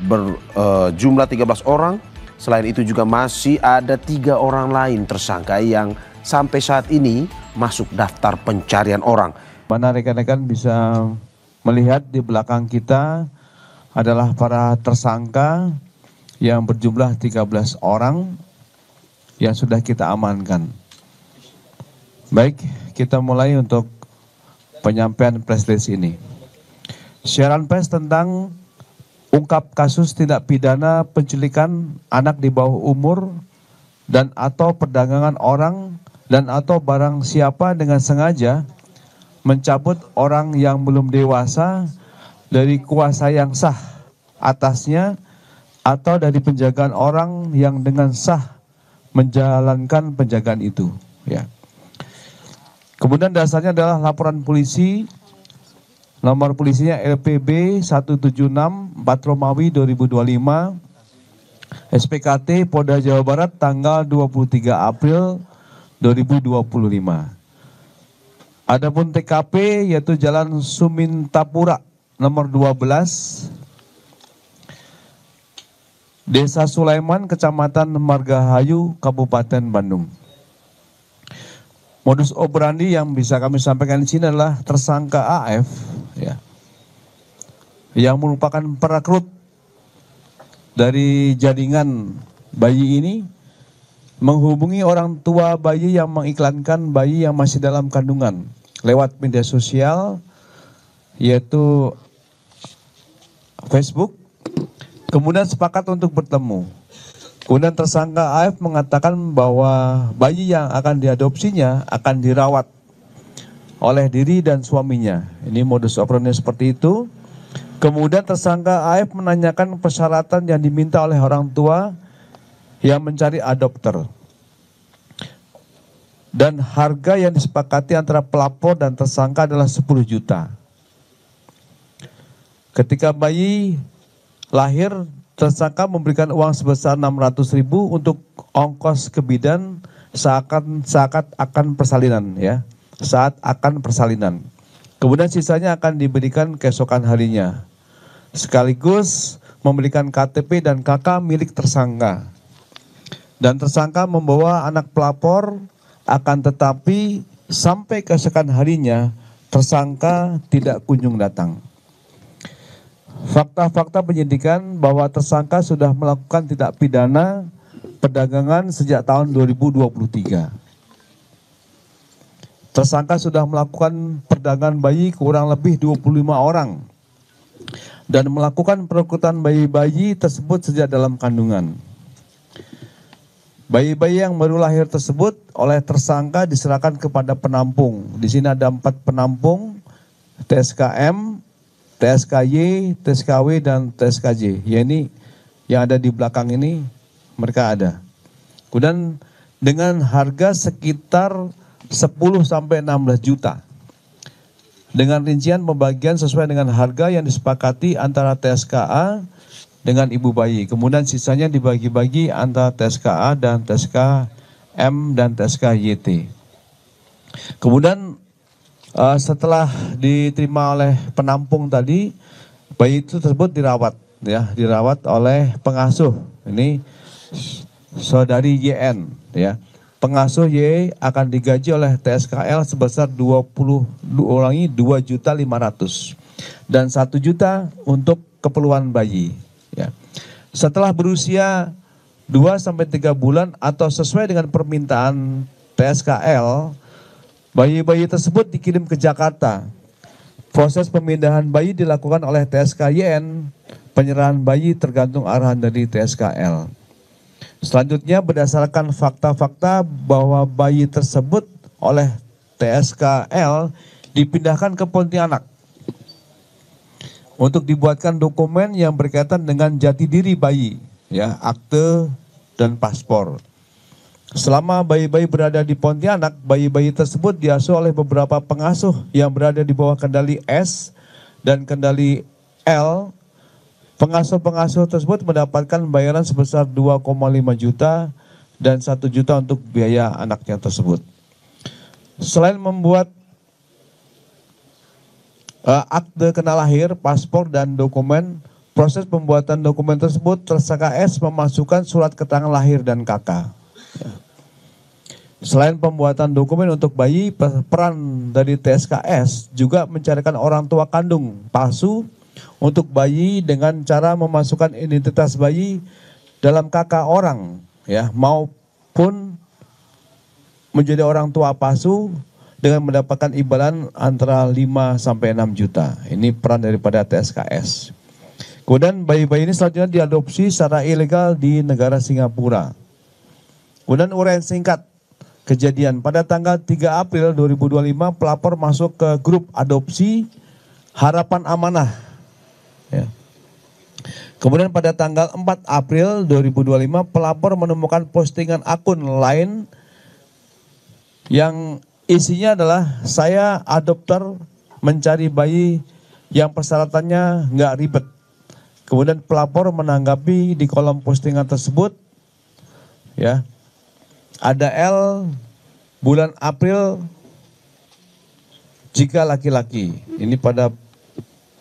berjumlah 13 orang. Selain itu juga masih ada 3 orang lain tersangka yang sampai saat ini masuk daftar pencarian orang. Mana rekan-rekan bisa melihat di belakang kita adalah para tersangka yang berjumlah 13 orang yang sudah kita amankan. Baik, kita mulai untuk penyampaian press release ini. Siaran pers tentang ungkap kasus tindak pidana penculikan anak di bawah umur dan atau perdagangan orang dan atau barang siapa dengan sengaja mencabut orang yang belum dewasa dari kuasa yang sah atasnya atau dari penjagaan orang yang dengan sah menjalankan penjagaan itu, ya. Kemudian dasarnya adalah laporan polisi, nomor polisinya LPB 176 4 Romawi 2025, SPKT Polda Jawa Barat tanggal 23 April 2025. Adapun TKP yaitu Jalan Sumintapura nomor 12, Desa Sulaiman, Kecamatan Margahayu, Kabupaten Bandung. Modus operandi yang bisa kami sampaikan di sini adalah tersangka AF, ya, yang merupakan perekrut dari jaringan bayi ini, menghubungi orang tua bayi yang mengiklankan bayi yang masih dalam kandungan lewat media sosial yaitu Facebook, kemudian sepakat untuk bertemu. Kemudian tersangka AF mengatakan bahwa bayi yang akan diadopsinya akan dirawat oleh diri dan suaminya. Ini modus operandi seperti itu. Kemudian tersangka AF menanyakan persyaratan yang diminta oleh orang tua yang mencari adopter. Dan harga yang disepakati antara pelapor dan tersangka adalah 10 juta. Ketika bayi lahir, tersangka memberikan uang sebesar 600.000 untuk ongkos ke bidan saat akan persalinan, ya. Saat akan persalinan. Kemudian sisanya akan diberikan keesokan harinya. Sekaligus memberikan KTP dan KK milik tersangka. Dan tersangka membawa anak pelapor, akan tetapi sampai keesokan harinya tersangka tidak kunjung datang. Fakta-fakta penyidikan bahwa tersangka sudah melakukan tindak pidana perdagangan sejak tahun 2023. Tersangka sudah melakukan perdagangan bayi kurang lebih 25 orang dan melakukan perekrutan bayi-bayi tersebut sejak dalam kandungan. Bayi-bayi yang baru lahir tersebut oleh tersangka diserahkan kepada penampung. Di sini ada 4 penampung, TSKM, TSKY, TSKW, dan TSKJ. Ya, ini yang ada di belakang ini mereka ada. Kemudian dengan harga sekitar 10 sampai 16 juta. Dengan rincian pembagian sesuai dengan harga yang disepakati antara TSKA dengan ibu bayi. Kemudian sisanya dibagi-bagi antara TSKA dan TSKM dan TSKYT. Kemudian setelah diterima oleh penampung tadi, bayi itu tersebut dirawat, ya, dirawat oleh pengasuh. Ini saudari YN, ya. Pengasuh Y akan digaji oleh TSKL sebesar 2.500.000 dan 1 juta untuk keperluan bayi, ya. Setelah berusia 2 sampai 3 bulan atau sesuai dengan permintaan TSKL, bayi-bayi tersebut dikirim ke Jakarta. Proses pemindahan bayi dilakukan oleh TSKYN, penyerahan bayi tergantung arahan dari TSKL. Selanjutnya berdasarkan fakta-fakta bahwa bayi tersebut oleh TSKL dipindahkan ke Pontianak untuk dibuatkan dokumen yang berkaitan dengan jati diri bayi, ya, akte dan paspor. Selama bayi-bayi berada di Pontianak, bayi-bayi tersebut diasuh oleh beberapa pengasuh yang berada di bawah kendali S dan kendali L. Pengasuh-pengasuh tersebut mendapatkan bayaran sebesar 2,5 juta dan 1 juta untuk biaya anaknya tersebut. Selain membuat akte kena lahir, paspor, dan dokumen, proses pembuatan dokumen tersebut, tersangka S memasukkan surat keterangan lahir dan KK. Selain pembuatan dokumen untuk bayi, peran dari TSKS juga mencarikan orang tua kandung palsu untuk bayi dengan cara memasukkan identitas bayi dalam KK orang, ya, maupun menjadi orang tua palsu dengan mendapatkan imbalan antara 5 sampai 6 juta. Ini peran daripada TSKS. Kemudian bayi-bayi ini selanjutnya diadopsi secara ilegal di negara Singapura. Kemudian uraian singkat kejadian pada tanggal 3 April 2025 pelapor masuk ke grup adopsi Harapan Amanah. Ya. Kemudian pada tanggal 4 April 2025 pelapor menemukan postingan akun lain yang isinya adalah saya adopter mencari bayi yang persyaratannya nggak ribet. Kemudian pelapor menanggapi di kolom postingan tersebut, ya, ada L bulan April jika laki-laki. Ini pada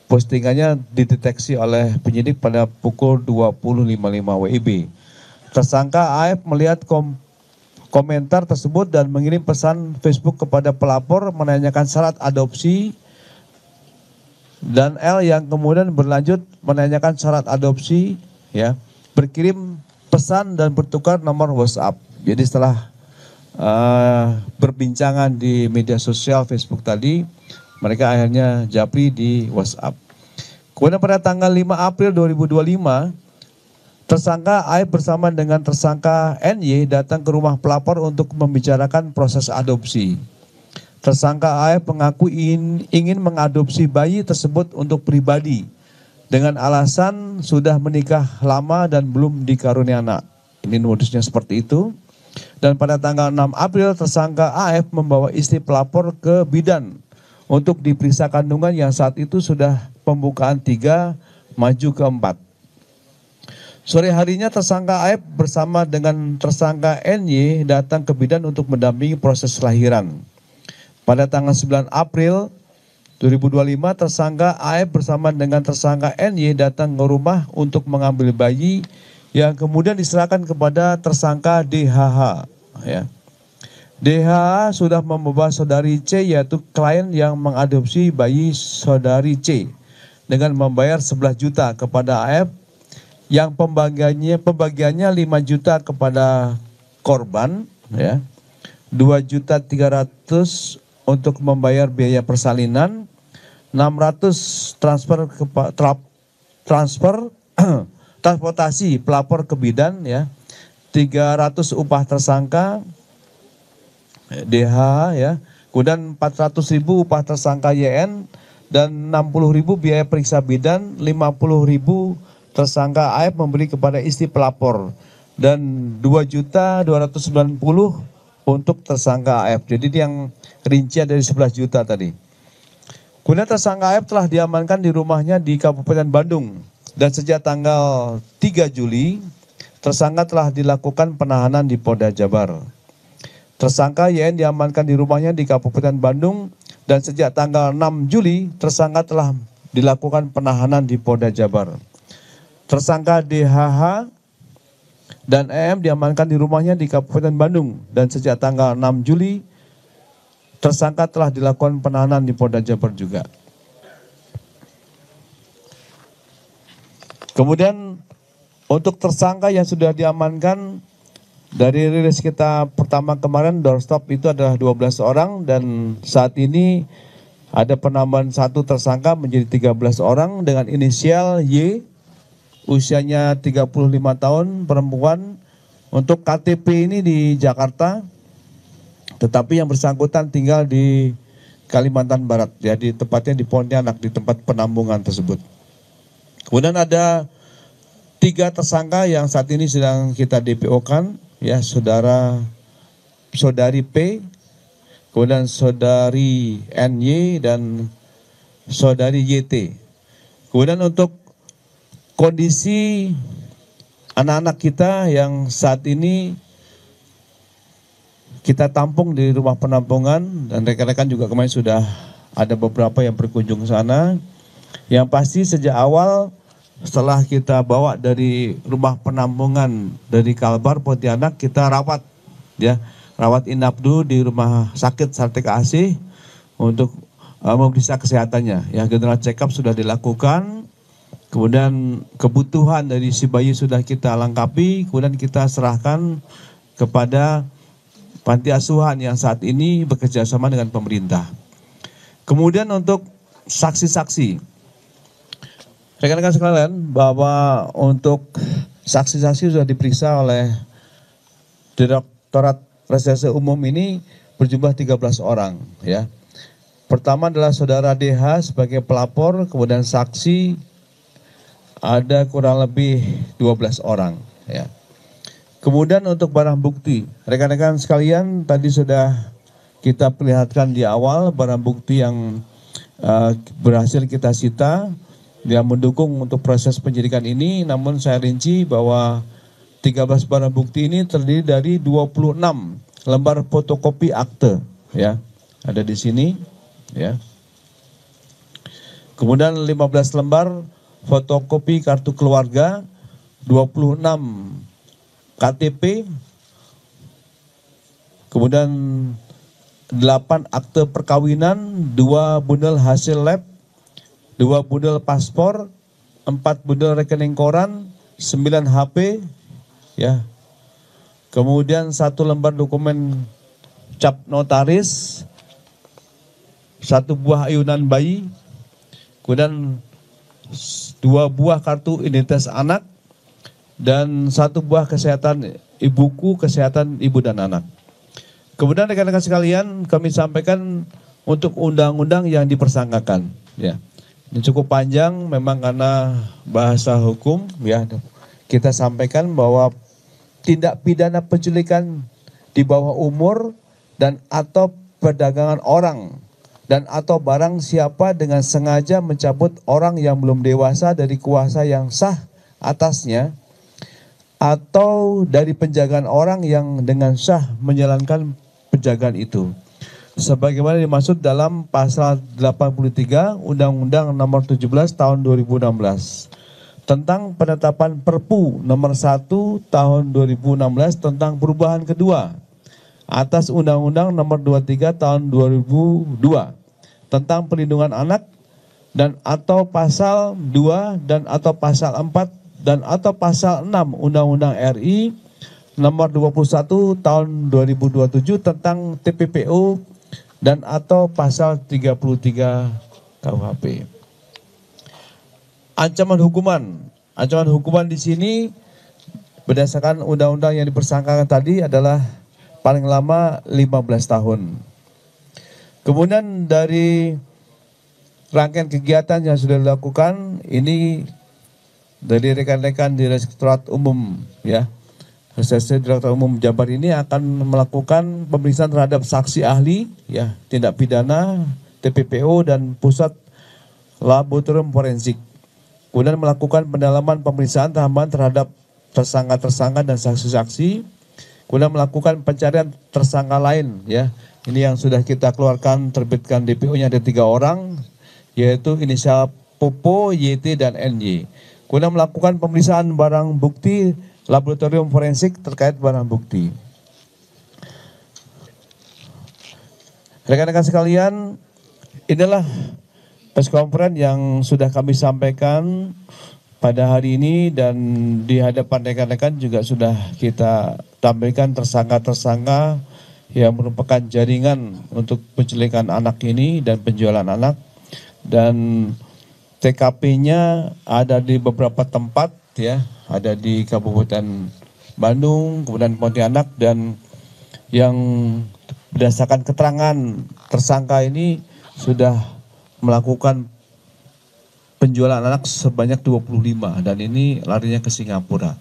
postingannya dideteksi oleh penyidik pada pukul 20.55 WIB. Tersangka AF melihat komentar tersebut dan mengirim pesan Facebook kepada pelapor menanyakan syarat adopsi, dan L yang kemudian berlanjut menanyakan syarat adopsi, ya, berkirim pesan dan bertukar nomor WhatsApp. Jadi setelah berbincangan di media sosial Facebook tadi, mereka akhirnya japri di WhatsApp. Kemudian pada tanggal 5 April 2025, tersangka AF bersama dengan tersangka NY datang ke rumah pelapor untuk membicarakan proses adopsi. Tersangka AF mengaku ingin mengadopsi bayi tersebut untuk pribadi dengan alasan sudah menikah lama dan belum dikaruniai anak. Ini modusnya seperti itu. Dan pada tanggal 6 April tersangka AF membawa istri pelapor ke bidan untuk diperiksa kandungan yang saat itu sudah pembukaan 3 maju ke 4. Sore harinya tersangka AF bersama dengan tersangka NY datang ke bidan untuk mendampingi proses kelahiran. Pada tanggal 9 April 2025 tersangka AF bersama dengan tersangka NY datang ke rumah untuk mengambil bayi yang kemudian diserahkan kepada tersangka DHH. Ya. DHH sudah membawa saudari C, yaitu klien yang mengadopsi bayi saudari C, dengan membayar 11 juta kepada AF, yang pembagiannya 5 juta kepada korban, ya, 2.300.000 untuk membayar biaya persalinan, 600 transfer transportasi pelapor ke bidan, ya, 300 upah tersangka DH, ya, kemudian 400.000 upah tersangka YN, dan 60.000 biaya periksa bidan, 50.000 tersangka AF memberi kepada istri pelapor, dan 2.290.000 untuk tersangka AF. Jadi yang rincian dari 11 juta tadi. Kemudian tersangka AF telah diamankan di rumahnya di Kabupaten Bandung, dan sejak tanggal 3 Juli tersangka telah dilakukan penahanan di Polda Jabar. Tersangka YN diamankan di rumahnya di Kabupaten Bandung, dan sejak tanggal 6 Juli tersangka telah dilakukan penahanan di Polda Jabar. Tersangka DHH dan EM diamankan di rumahnya di Kabupaten Bandung, dan sejak tanggal 6 Juli tersangka telah dilakukan penahanan di Polda Jabar juga. Kemudian untuk tersangka yang sudah diamankan, dari rilis kita pertama kemarin doorstop itu adalah 12 orang, dan saat ini ada penambahan 1 tersangka menjadi 13 orang dengan inisial Y, usianya 35 tahun, perempuan. Untuk KTP ini di Jakarta, tetapi yang bersangkutan tinggal di Kalimantan Barat, jadi tepatnya di Pontianak, di tempat penampungan tersebut. Kemudian ada 3 tersangka yang saat ini sedang kita DPO-kan, ya, saudari P, kemudian saudari NY, dan saudari YT. Kemudian untuk kondisi anak-anak kita yang saat ini kita tampung di rumah penampungan, dan rekan-rekan juga kemarin sudah ada beberapa yang berkunjung ke sana. Yang pasti sejak awal setelah kita bawa dari rumah penampungan dari Kalbar Pontianak, kita rawat ya, rawat inap dulu di rumah sakit Sartika Asih untuk memeriksa kesehatannya. Ya, general check up sudah dilakukan. Kemudian kebutuhan dari si bayi sudah kita lengkapi, kemudian kita serahkan kepada panti asuhan yang saat ini bekerja sama dengan pemerintah. Kemudian untuk saksi-saksi, rekan-rekan sekalian, bahwa untuk saksi-saksi sudah diperiksa oleh Direktorat Reserse Umum ini berjumlah 13 orang. Ya. Pertama adalah saudara DH sebagai pelapor, kemudian saksi ada kurang lebih 12 orang. Ya. Kemudian untuk barang bukti, rekan-rekan sekalian tadi sudah kita perlihatkan di awal barang bukti yang berhasil kita sita yang mendukung untuk proses penyidikan ini. Namun saya rinci bahwa 13 barang bukti ini terdiri dari 26 lembar fotokopi akte, ya, ada di sini, ya. Kemudian 15 lembar fotokopi kartu keluarga, 26 KTP, kemudian 8 akte perkawinan, 2 bundel hasil lab, 2 bundel paspor, 4 bundel rekening koran, 9 HP, ya. Kemudian 1 lembar dokumen cap notaris, 1 buah ayunan bayi, kemudian 2 buah kartu identitas anak, dan 1 buah buku kesehatan ibu dan anak. Kemudian rekan-rekan sekalian, kami sampaikan untuk undang-undang yang dipersangkakan. Ya, ini cukup panjang, memang karena bahasa hukum. Ya, kita sampaikan bahwa tindak pidana penculikan di bawah umur dan atau perdagangan orang dan atau barang siapa dengan sengaja mencabut orang yang belum dewasa dari kuasa yang sah atasnya, atau dari penjagaan orang yang dengan sah menjalankan penjagaan itu, sebagaimana dimaksud dalam pasal 83 Undang-Undang Nomor 17 Tahun 2016 tentang penetapan Perpu Nomor 1 Tahun 2016 tentang perubahan kedua atas Undang-Undang Nomor 23 Tahun 2002 tentang perlindungan anak, dan atau pasal 2 dan atau pasal 4 dan atau pasal 6 Undang-Undang RI Nomor 21 Tahun 2027 tentang TPPO dan atau pasal 33 KUHP. Ancaman hukuman di sini berdasarkan undang-undang yang dipersangkakan tadi adalah paling lama 15 tahun. Kemudian dari rangkaian kegiatan yang sudah dilakukan ini dari rekan-rekan Direktorat Umum, ya, Reserse Direktorat Umum Jabar ini akan melakukan pemeriksaan terhadap saksi ahli, ya, tindak pidana, TPPO dan pusat laboratorium forensik. Kemudian melakukan pendalaman pemeriksaan tambahan terhadap tersangka-tersangka dan saksi-saksi. Kemudian melakukan pencarian tersangka lain, ya. Ini yang sudah kita keluarkan, terbitkan DPO-nya ada 3 orang, yaitu inisial Popo, YT, dan NY. Kemudian melakukan pemeriksaan barang bukti laboratorium forensik terkait barang bukti. Rekan-rekan sekalian, inilah press conference yang sudah kami sampaikan pada hari ini, dan di hadapan rekan-rekan juga sudah kita tampilkan tersangka-tersangka yang merupakan jaringan untuk penculikan anak ini dan penjualan anak, dan TKP-nya ada di beberapa tempat, ya, ada di Kabupaten Bandung, kemudian Pontianak, dan yang berdasarkan keterangan tersangka ini sudah melakukan penjualan anak sebanyak 25, dan ini larinya ke Singapura.